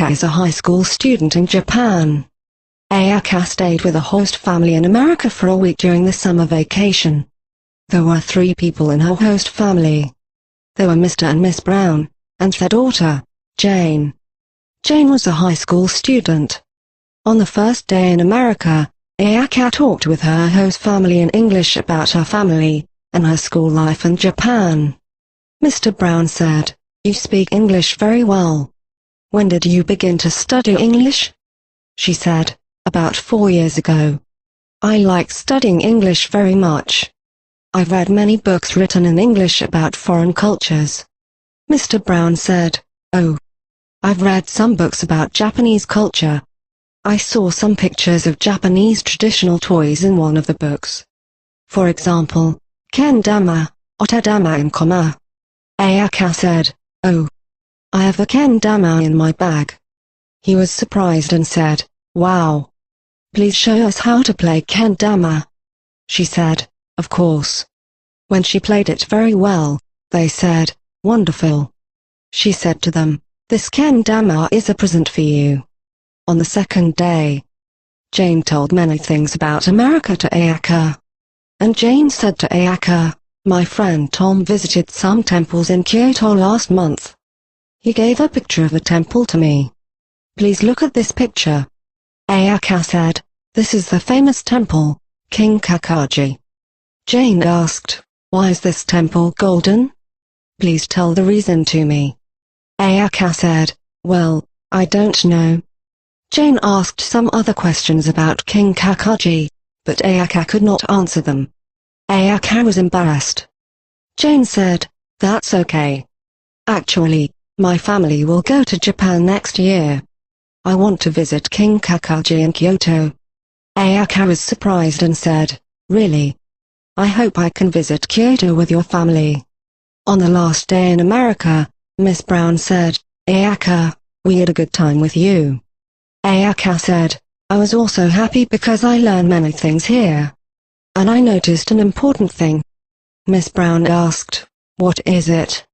Ayaka is a high school student in Japan. Ayaka stayed with a host family in America for a week during the summer vacation. There were 3 people in her host family. They were Mr. and Miss Brown, and their daughter, Jane. Jane was a high school student. On the first day in America, Ayaka talked with her host family in English about her family, and her school life in Japan. Mr. Brown said, "You speak English very well. When did you begin to study English?" She said, "About 4 years ago. I like studying English very much. I've read many books written in English about foreign cultures." Mr. Brown said, "Oh. I've read some books about Japanese culture. I saw some pictures of Japanese traditional toys in one of the books. For example, kendama, otadama and koma." Ayaka said, "Oh. I have a kendama in my bag." He was surprised and said, "Wow. Please show us how to play kendama." She said, "Of course." When she played it very well, they said, "Wonderful." She said to them, "This kendama is a present for you." On the second day, Jane told many things about America to Ayaka. And Jane said to Ayaka, "My friend Tom visited some temples in Kyoto last month. He gave a picture of a temple to me. Please look at this picture." Ayaka said, "This is the famous temple, King Kakaji." Jane asked, "Why is this temple golden? Please tell the reason to me." Ayaka said, "Well, I don't know." Jane asked some other questions about King Kakaji, but Ayaka could not answer them. Ayaka was embarrassed. Jane said, "That's okay. Actually, my family will go to Japan next year. I want to visit King Kakaji in Kyoto." Ayaka was surprised and said, "Really? I hope I can visit Kyoto with your family." On the last day in America, Miss Brown said, "Ayaka, we had a good time with you." Ayaka said, "I was also happy because I learned many things here. And I noticed an important thing." Miss Brown asked, "What is it?"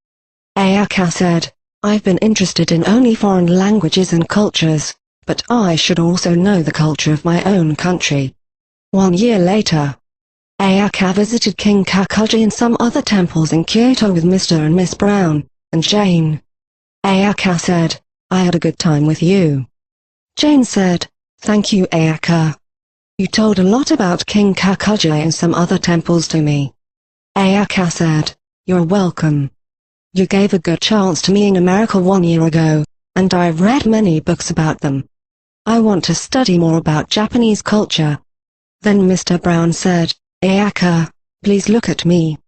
Ayaka said, "I've been interested in only foreign languages and cultures, but I should also know the culture of my own country." 1 year later, Ayaka visited King Kakaji and some other temples in Kyoto with Mr. and Miss Brown, and Jane. Ayaka said, "I had a good time with you." Jane said, "Thank you, Ayaka. You told a lot about King Kakaji and some other temples to me." Ayaka said, "You're welcome. You gave a good chance to me in America 1 year ago, and I've read many books about them. I want to study more about Japanese culture." Then Mr. Brown said, "Ayaka, please look at me.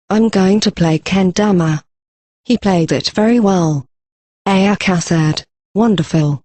I'm going to play kendama." He played it very well. Ayaka said, "Wonderful.